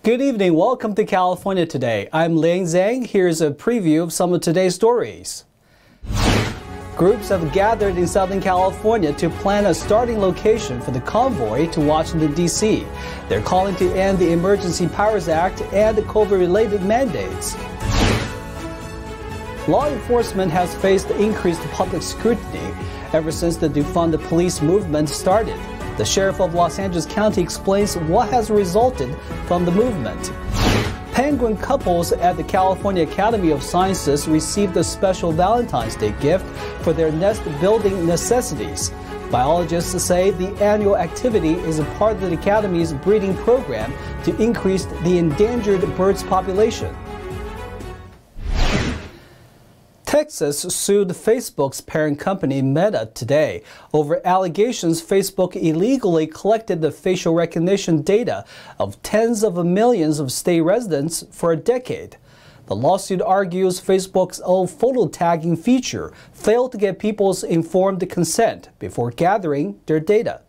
Good evening. Welcome to California Today. I'm Liang Zhang. Here's a preview of some of today's stories. Groups have gathered in Southern California to plan a starting location for the convoy to Washington, D.C. They're calling to end the Emergency Powers Act and the COVID-related mandates. Law enforcement has faced increased public scrutiny ever since the Defund the Police movement started. The sheriff of Los Angeles County explains what has resulted from the movement. Penguin couples at the California Academy of Sciences received a special Valentine's Day gift for their nest-building necessities. Biologists say the annual activity is a part of the Academy's breeding program to increase the endangered birds population. Texas sued Facebook's parent company Meta today over allegations Facebook illegally collected the facial recognition data of tens of millions of state residents for a decade. The lawsuit argues Facebook's old photo tagging feature failed to get people's informed consent before gathering their data.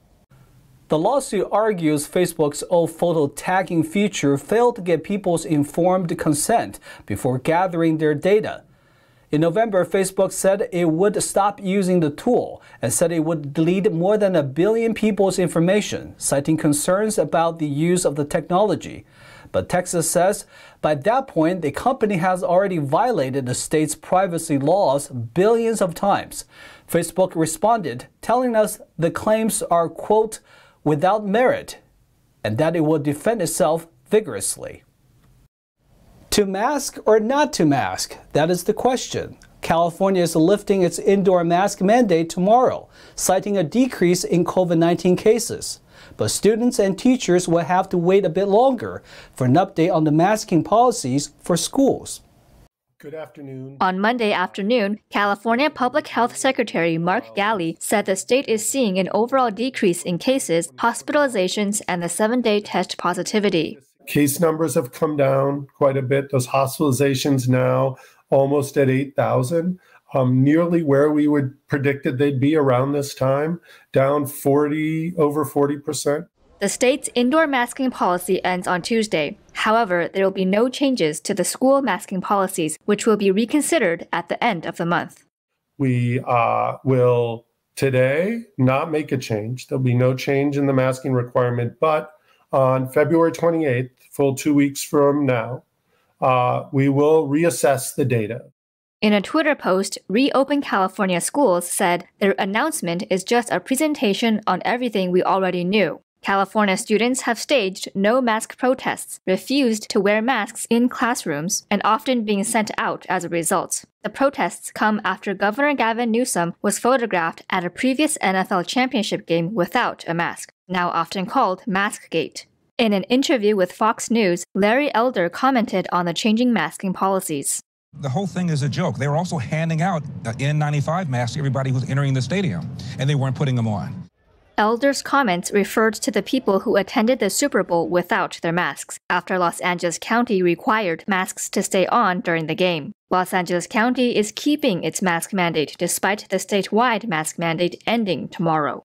The lawsuit argues Facebook's old photo tagging feature failed to get people's informed consent before gathering their data. In November, Facebook said it would stop using the tool and said it would delete more than 1 billion people's information, citing concerns about the use of the technology. But Texas says by that point, the company has already violated the state's privacy laws billions of times. Facebook responded, telling us the claims are, quote, without merit, and that it will defend itself vigorously. To mask or not to mask? That is the question. California is lifting its indoor mask mandate tomorrow, citing a decrease in COVID-19 cases. But students and teachers will have to wait a bit longer for an update on the masking policies for schools. Good afternoon. On Monday afternoon, California Public Health Secretary Mark Ghaly said the state is seeing an overall decrease in cases, hospitalizations, and the 7-day test positivity. Case numbers have come down quite a bit. Those hospitalizations now almost at 8,000, nearly where we would predicted they'd be around this time, down over 40%. The state's indoor masking policy ends on Tuesday. However, there will be no changes to the school masking policies, which will be reconsidered at the end of the month. We will today not make a change. There'll be no change in the masking requirement, but on February 28th, full 2 weeks from now, we will reassess the data. In a Twitter post, Reopen California Schools said their announcement is just a presentation on everything we already knew. California students have staged no-mask protests, refused to wear masks in classrooms, and often being sent out as a result. The protests come after Governor Gavin Newsom was photographed at a previous NFL championship game without a mask, now often called Maskgate. In an interview with Fox News, Larry Elder commented on the changing masking policies. The whole thing is a joke. They were also handing out N95 masks to everybody who's entering the stadium, and they weren't putting them on. Elder's comments referred to the people who attended the Super Bowl without their masks, after Los Angeles County required masks to stay on during the game. Los Angeles County is keeping its mask mandate despite the statewide mask mandate ending tomorrow.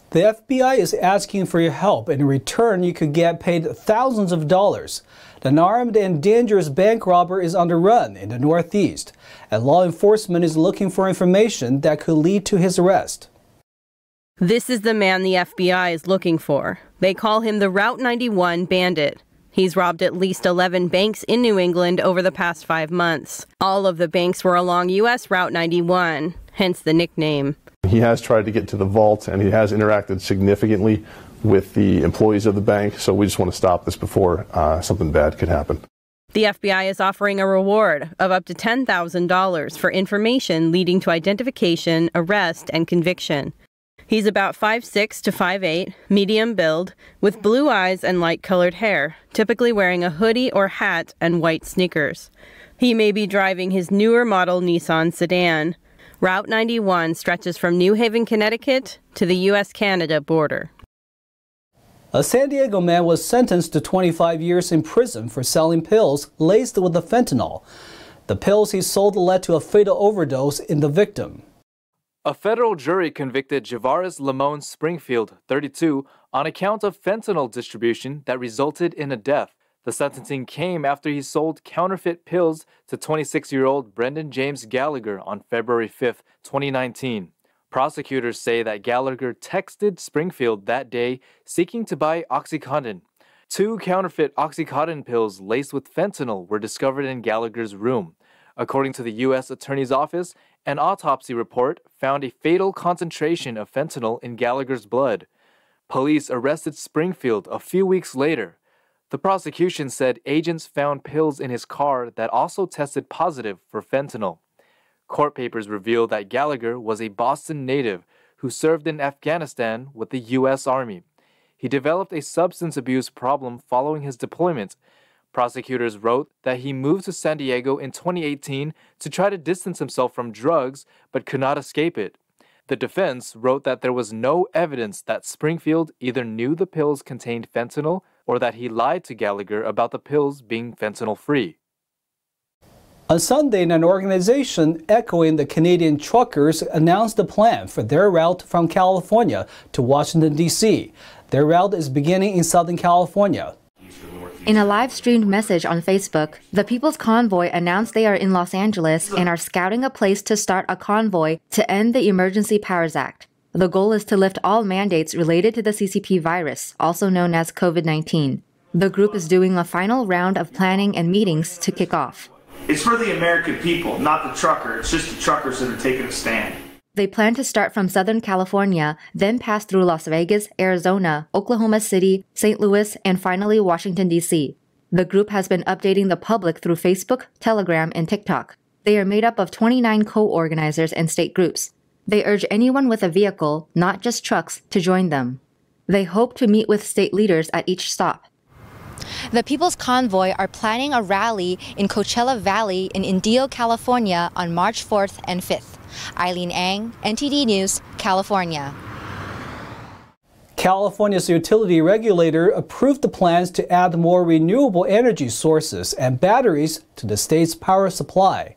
The FBI is asking for your help. In return, you could get paid thousands of dollars. An armed and dangerous bank robber is on the run in the Northeast, and law enforcement is looking for information that could lead to his arrest. This is the man the FBI is looking for. They call him the Route 91 Bandit. He's robbed at least 11 banks in New England over the past 5 months. All of the banks were along U.S. Route 91, hence the nickname. He has tried to get to the vault, and he has interacted significantly with the employees of the bank, so we just want to stop this before something bad could happen. The FBI is offering a reward of up to $10,000 for information leading to identification, arrest, and conviction. He's about 5'6" to 5'8", medium build, with blue eyes and light-colored hair, typically wearing a hoodie or hat and white sneakers. He may be driving his newer model Nissan sedan. Route 91 stretches from New Haven, Connecticut to the U.S.-Canada border. A San Diego man was sentenced to 25 years in prison for selling pills laced with the fentanyl. The pills he sold led to a fatal overdose in the victim. A federal jury convicted Javaris Lamone Springfield, 32, on account of fentanyl distribution that resulted in a death. The sentencing came after he sold counterfeit pills to 26-year-old Brendan James Gallagher on February 5, 2019. Prosecutors say that Gallagher texted Springfield that day seeking to buy OxyContin. 2 counterfeit OxyContin pills laced with fentanyl were discovered in Gallagher's room. According to the U.S. Attorney's Office, an autopsy report found a fatal concentration of fentanyl in Gallagher's blood. Police arrested Springfield a few weeks later. The prosecution said agents found pills in his car that also tested positive for fentanyl. Court papers reveal that Gallagher was a Boston native who served in Afghanistan with the U.S. Army. He developed a substance abuse problem following his deployment. Prosecutors wrote that he moved to San Diego in 2018 to try to distance himself from drugs, but could not escape it. The defense wrote that there was no evidence that Springfield either knew the pills contained fentanyl or that he lied to Gallagher about the pills being fentanyl-free. On Sunday, an organization echoing the Canadian truckers announced a plan for their route from California to Washington, D.C. Their route is beginning in Southern California. In a live-streamed message on Facebook, the People's Convoy announced they are in Los Angeles and are scouting a place to start a convoy to end the Emergency Powers Act. The goal is to lift all mandates related to the CCP virus, also known as COVID-19. The group is doing a final round of planning and meetings to kick off. It's for the American people, not the trucker. It's just the truckers that are taking a stand. They plan to start from Southern California, then pass through Las Vegas, Arizona, Oklahoma City, St. Louis, and finally Washington, D.C. The group has been updating the public through Facebook, Telegram, and TikTok. They are made up of 29 co-organizers and state groups. They urge anyone with a vehicle, not just trucks, to join them. They hope to meet with state leaders at each stop. The People's Convoy are planning a rally in Coachella Valley in Indio, California on March 4th and 5th. Eileen Ang, NTD News, California. California's utility regulator approved the plans to add more renewable energy sources and batteries to the state's power supply.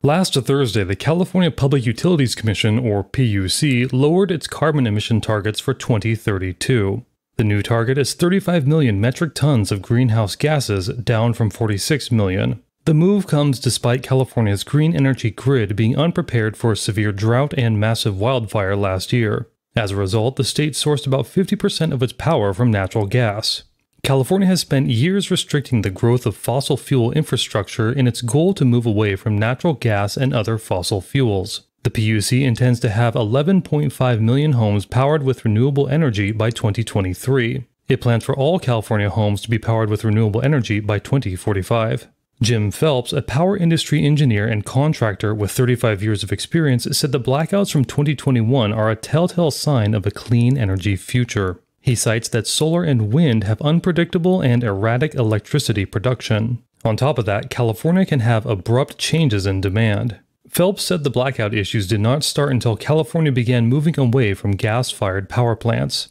Last Thursday, the California Public Utilities Commission, or PUC, lowered its carbon emission targets for 2032. The new target is 35 million metric tons of greenhouse gases, down from 46 million. The move comes despite California's green energy grid being unprepared for a severe drought and massive wildfire last year. As a result, the state sourced about 50% of its power from natural gas. California has spent years restricting the growth of fossil fuel infrastructure in its goal to move away from natural gas and other fossil fuels. The PUC intends to have 11.5 million homes powered with renewable energy by 2023. It plans for all California homes to be powered with renewable energy by 2045. Jim Phelps, a power industry engineer and contractor with 35 years of experience, said the blackouts from 2021 are a telltale sign of a clean energy future. He cites that solar and wind have unpredictable and erratic electricity production. On top of that, California can have abrupt changes in demand. Phelps said the blackout issues did not start until California began moving away from gas-fired power plants.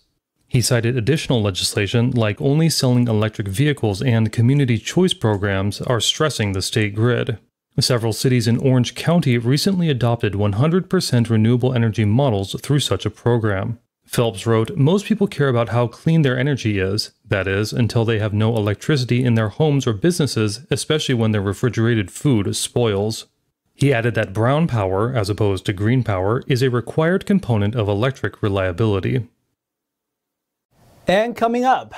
He cited additional legislation like only selling electric vehicles and community choice programs are stressing the state grid. Several cities in Orange County recently adopted 100% renewable energy models through such a program. Phelps wrote, "Most people care about how clean their energy is, that is, until they have no electricity in their homes or businesses, especially when their refrigerated food spoils." He added that brown power, as opposed to green power, is a required component of electric reliability. And coming up,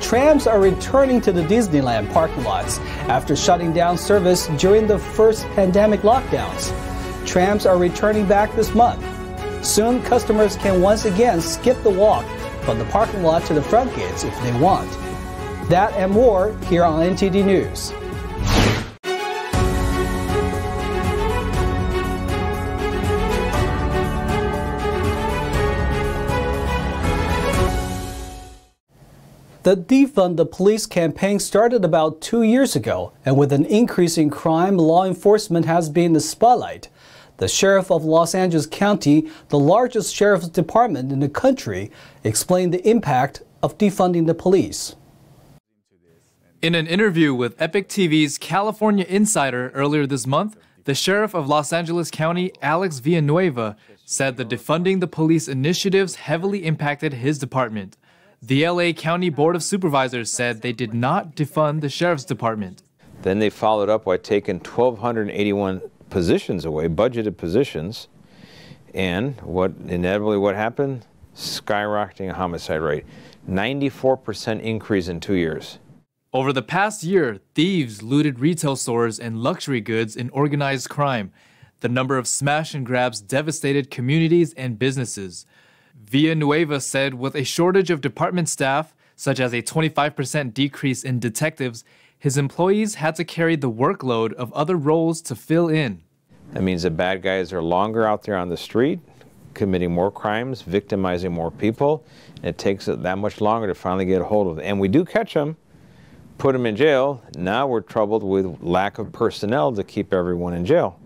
trams are returning to the Disneyland parking lots after shutting down service during the first pandemic lockdowns. Trams are returning back this month. Soon, customers can once again skip the walk from the parking lot to the front gates if they want. That and more here on NTD News. The Defund the Police campaign started about 2 years ago, and with an increase in crime, law enforcement has been in the spotlight. The Sheriff of Los Angeles County, the largest sheriff's department in the country, explained the impact of defunding the police. In an interview with Epic TV's California Insider earlier this month, the sheriff of Los Angeles County, Alex Villanueva, said the defunding the police initiatives heavily impacted his department. The LA County Board of Supervisors said they did not defund the sheriff's department. Then they followed up by taking 1,281 positions away, budgeted positions, and what happened? Skyrocketing homicide rate. 94% increase in 2 years. Over the past year, thieves looted retail stores and luxury goods in organized crime. The number of smash and grabs devastated communities and businesses. Villanueva said with a shortage of department staff, such as a 25% decrease in detectives, his employees had to carry the workload of other roles to fill in. That means the bad guys are longer out there on the street, committing more crimes, victimizing more people. And it takes that much longer to finally get a hold of them. And we do catch them, put them in jail. Now we're troubled with lack of personnel to keep everyone in jail.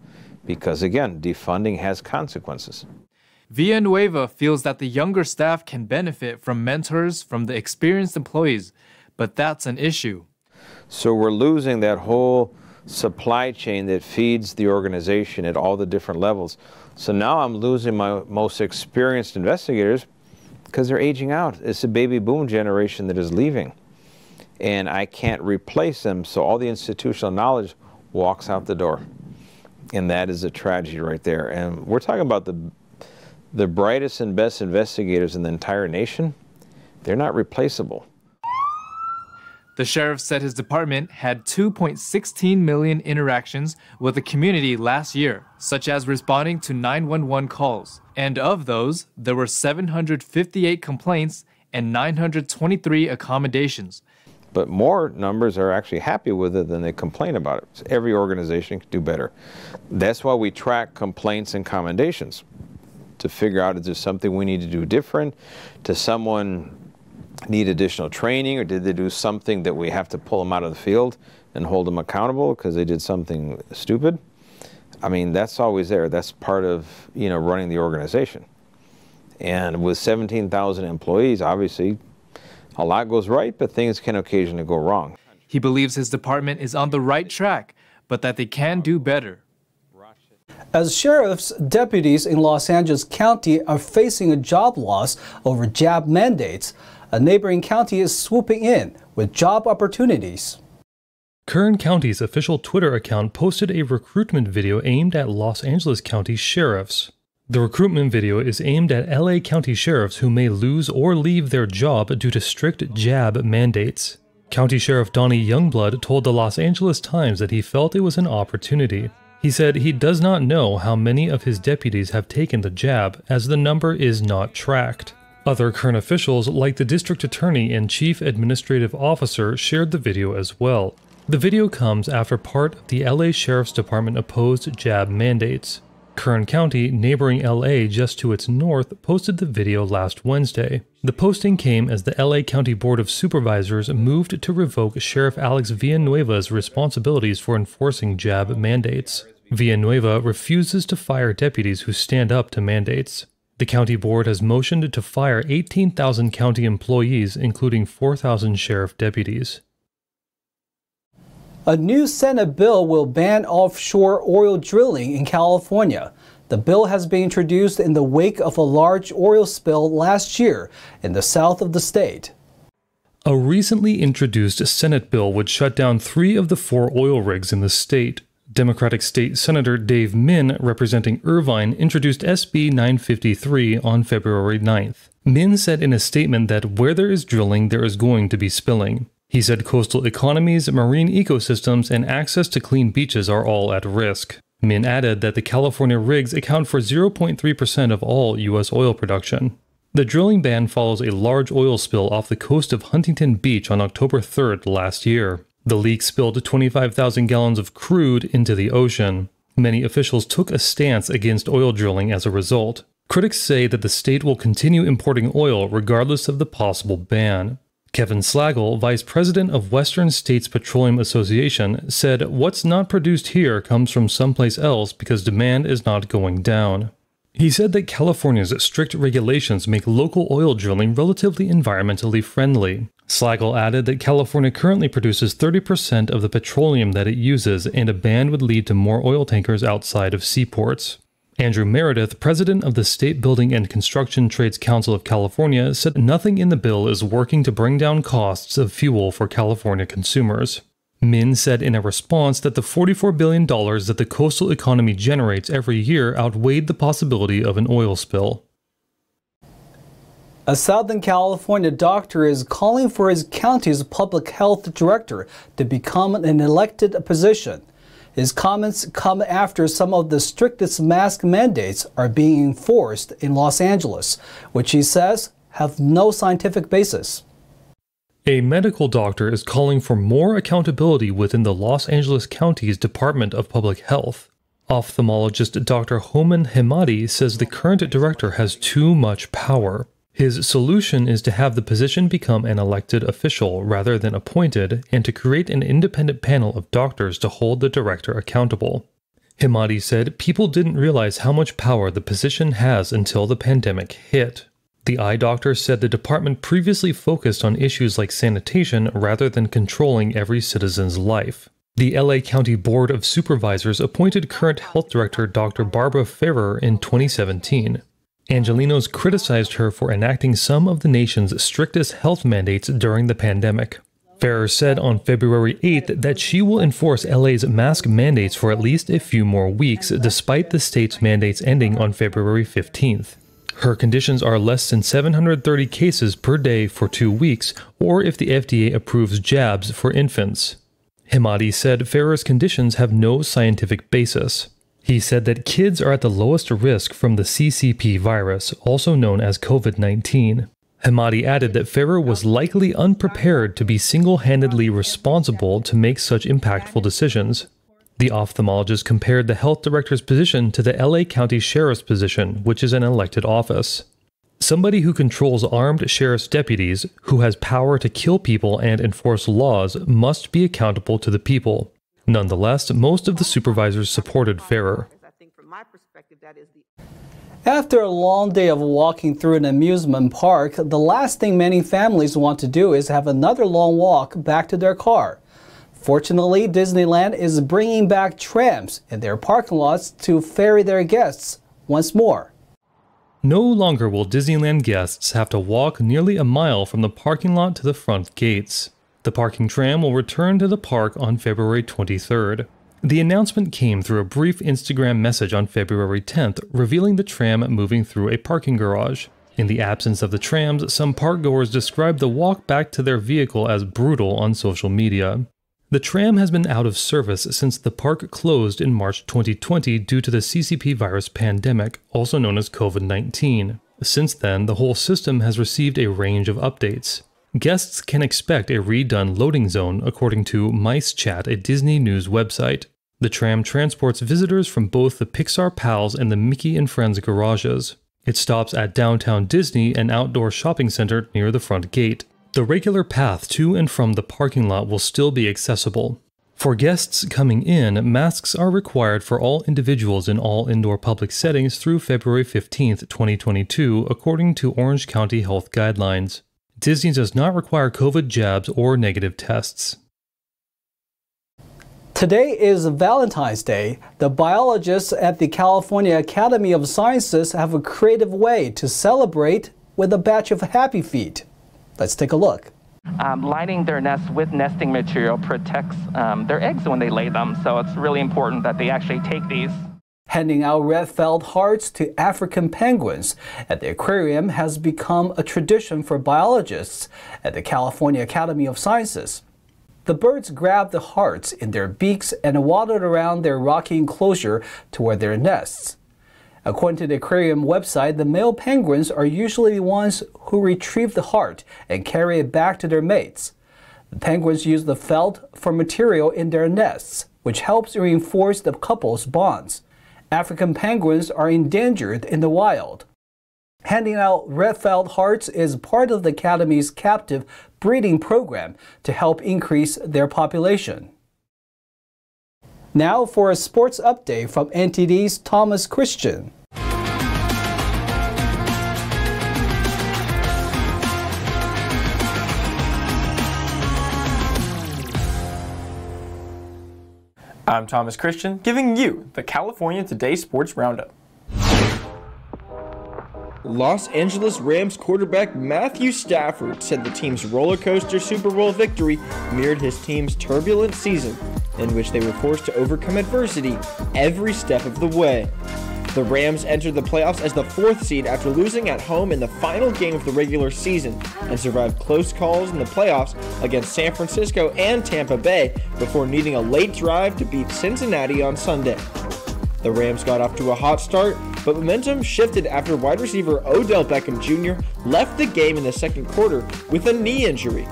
Because again, defunding has consequences. Villanueva feels that the younger staff can benefit from mentors from the experienced employees, but that's an issue. So we're losing that whole supply chain that feeds the organization at all the different levels. So now I'm losing my most experienced investigators because they're aging out. It's a baby boom generation that is leaving. And I can't replace them, so all the institutional knowledge walks out the door. And that is a tragedy right there. And we're talking about the brightest and best investigators in the entire nation. They're not replaceable. The sheriff said his department had 2.16 million interactions with the community last year, such as responding to 911 calls. And of those, there were 758 complaints and 923 accommodations. But more numbers are actually happy with it than they complain about it. So every organization can do better. That's why we track complaints and commendations, to figure out, is there something we need to do different? Does someone need additional training, or did they do something that we have to pull them out of the field and hold them accountable because they did something stupid? I mean, that's always there. That's part of, running the organization. And with 17,000 employees, obviously, a lot goes right, but things can occasionally go wrong. He believes his department is on the right track, but that they can do better. As sheriffs, deputies in Los Angeles County are facing a job loss over jab mandates, a neighboring county is swooping in with job opportunities. Kern County's official Twitter account posted a recruitment video aimed at Los Angeles County sheriffs. The recruitment video is aimed at LA County sheriffs who may lose or leave their job due to strict jab mandates. County Sheriff Donnie Youngblood told the Los Angeles Times that he felt it was an opportunity. He said he does not know how many of his deputies have taken the jab, as the number is not tracked. Other Kern officials, like the district attorney and chief administrative officer, shared the video as well. The video comes after part of the LA Sheriff's Department opposed jab mandates. Kern County, neighboring LA just to its north, posted the video last Wednesday. The posting came as the LA County Board of Supervisors moved to revoke Sheriff Alex Villanueva's responsibilities for enforcing jab mandates. Villanueva refuses to fire deputies who stand up to mandates. The county board has motioned to fire 18,000 county employees, including 4,000 sheriff deputies. A new Senate bill will ban offshore oil drilling in California. The bill has been introduced in the wake of a large oil spill last year in the south of the state. A recently introduced Senate bill would shut down 3 of the 4 oil rigs in the state. Democratic State Senator Dave Min, representing Irvine, introduced SB 953 on February 9th. Min said in a statement that where there is drilling, there is going to be spilling. He said coastal economies, marine ecosystems, and access to clean beaches are all at risk. Min added that the California rigs account for 0.3% of all U.S. oil production. The drilling ban follows a large oil spill off the coast of Huntington Beach on October 3rd last year. The leak spilled 25,000 gallons of crude into the ocean. Many officials took a stance against oil drilling as a result. Critics say that the state will continue importing oil regardless of the possible ban. Kevin Slagle, vice president of Western States Petroleum Association, said what's not produced here comes from someplace else because demand is not going down. He said that California's strict regulations make local oil drilling relatively environmentally friendly. Slagle added that California currently produces 30% of the petroleum that it uses, and a ban would lead to more oil tankers outside of seaports. Andrew Meredith, president of the State Building and Construction Trades Council of California, said nothing in the bill is working to bring down costs of fuel for California consumers. Min said in a response that the $44 billion that the coastal economy generates every year outweighed the possibility of an oil spill. A Southern California doctor is calling for his county's public health director to become an elected position. His comments come after some of the strictest mask mandates are being enforced in Los Angeles, which he says have no scientific basis. A medical doctor is calling for more accountability within the Los Angeles County's Department of Public Health. Ophthalmologist Dr. Homan Hemati says the current director has too much power. His solution is to have the position become an elected official rather than appointed, and to create an independent panel of doctors to hold the director accountable. Hemati said people didn't realize how much power the position has until the pandemic hit. The eye doctor said the department previously focused on issues like sanitation rather than controlling every citizen's life. The LA County Board of Supervisors appointed current health director Dr. Barbara Ferrer in 2017. Angelenos criticized her for enacting some of the nation's strictest health mandates during the pandemic. Ferrer said on February 8th that she will enforce LA's mask mandates for at least a few more weeks, despite the state's mandates ending on February 15th. Her conditions are less than 730 cases per day for 2 weeks, or if the FDA approves jabs for infants. Hemati said Ferrer's conditions have no scientific basis. He said that kids are at the lowest risk from the CCP virus, also known as COVID-19. Hemati added that Ferrer was likely unprepared to be single-handedly responsible to make such impactful decisions. The ophthalmologist compared the health director's position to the LA County Sheriff's position, which is an elected office. Somebody who controls armed sheriff's deputies, who has power to kill people and enforce laws, must be accountable to the people. Nonetheless, most of the supervisors supported Ferrer. After a long day of walking through an amusement park, the last thing many families want to do is have another long walk back to their car. Fortunately, Disneyland is bringing back trams in their parking lots to ferry their guests once more. No longer will Disneyland guests have to walk nearly a mile from the parking lot to the front gates. The parking tram will return to the park on February 23rd. The announcement came through a brief Instagram message on February 10th, revealing the tram moving through a parking garage. In the absence of the trams, some parkgoers described the walk back to their vehicle as brutal on social media. The tram has been out of service since the park closed in March 2020 due to the CCP virus pandemic, also known as COVID-19. Since then, the whole system has received a range of updates. Guests can expect a redone loading zone, according to Mice Chat, a Disney News website. The tram transports visitors from both the Pixar Pals and the Mickey and Friends garages. It stops at Downtown Disney, an outdoor shopping center near the front gate. The regular path to and from the parking lot will still be accessible. For guests coming in, masks are required for all individuals in all indoor public settings through February 15, 2022, according to Orange County Health Guidelines. Disney does not require COVID jabs or negative tests. Today is Valentine's Day. The biologists at the California Academy of Sciences have a creative way to celebrate with a batch of happy feet. Let's take a look. Lining their nests with nesting material protects their eggs when they lay them, so it's really important that they actually take these. Handing out red felt hearts to African penguins at the aquarium has become a tradition for biologists at the California Academy of Sciences. The birds grab the hearts in their beaks and waddle around their rocky enclosure toward their nests. According to the aquarium website, the male penguins are usually the ones who retrieve the heart and carry it back to their mates. The penguins use the felt for material in their nests, which helps reinforce the couple's bonds. African penguins are endangered in the wild. Handing out red felt hearts is part of the Academy's captive breeding program to help increase their population. Now for a sports update from NTD's Thomas Christian. I'm Thomas Christian, giving you the California Today Sports Roundup. Los Angeles Rams quarterback Matthew Stafford said the team's roller coaster Super Bowl victory mirrored his team's turbulent season, in which they were forced to overcome adversity every step of the way. The Rams entered the playoffs as the 4th seed after losing at home in the final game of the regular season and survived close calls in the playoffs against San Francisco and Tampa Bay before needing a late drive to beat Cincinnati on Sunday. The Rams got off to a hot start, but momentum shifted after wide receiver Odell Beckham Jr. left the game in the second quarter with a knee injury.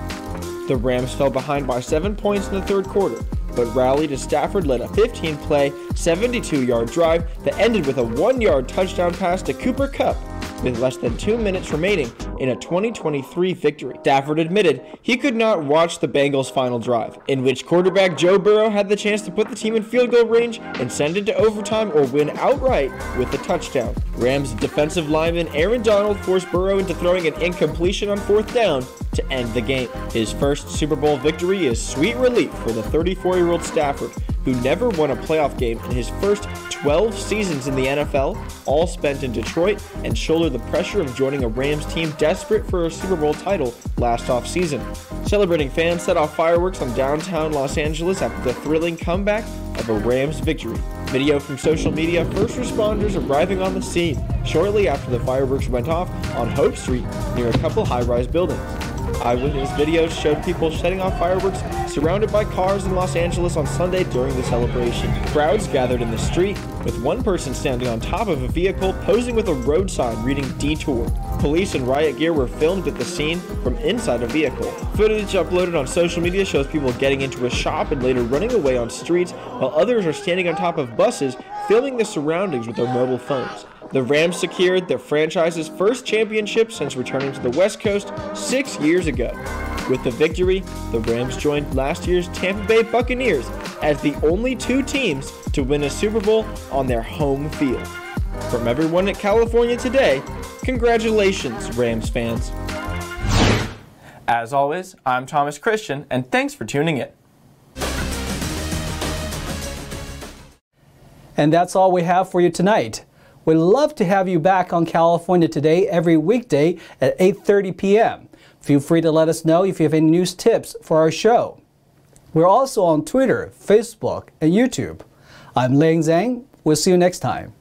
The Rams fell behind by 7 points in the third quarter, but rallied as Stafford led a 15-play, 72-yard drive that ended with a 1-yard touchdown pass to Cooper Kupp with less than 2 minutes remaining in a 2023 victory. Stafford admitted he could not watch the Bengals' final drive, in which quarterback Joe Burrow had the chance to put the team in field goal range and send it to overtime or win outright with a touchdown. Rams defensive lineman Aaron Donald forced Burrow into throwing an incompletion on 4th down to end the game. His first Super Bowl victory is sweet relief for the 34-year-old Stafford, who never won a playoff game in his first 12 seasons in the NFL, all spent in Detroit, and shouldered the pressure of joining a Rams team desperate for a Super Bowl title last offseason. Celebrating fans set off fireworks on downtown Los Angeles after the thrilling comeback of a Rams victory. Video from social media, first responders arriving on the scene shortly after the fireworks went off on Hope Street near a couple high-rise buildings. Eyewitness videos showed people setting off fireworks surrounded by cars in Los Angeles on Sunday during the celebration. Crowds gathered in the street, with one person standing on top of a vehicle posing with a road sign reading Detour. Police and riot gear were filmed at the scene from inside a vehicle. Footage uploaded on social media shows people getting into a shop and later running away on streets, while others are standing on top of buses filming the surroundings with their mobile phones. The Rams secured their franchise's first championship since returning to the West Coast 6 years ago. With the victory, the Rams joined last year's Tampa Bay Buccaneers as the only 2 teams to win a Super Bowl on their home field. From everyone at California Today, congratulations, Rams fans. As always, I'm Thomas Christian, and thanks for tuning in. And that's all we have for you tonight. We'd love to have you back on California Today every weekday at 8:30 p.m. Feel free to let us know if you have any news tips for our show. We're also on Twitter, Facebook, and YouTube. I'm Ling Zhang. We'll see you next time.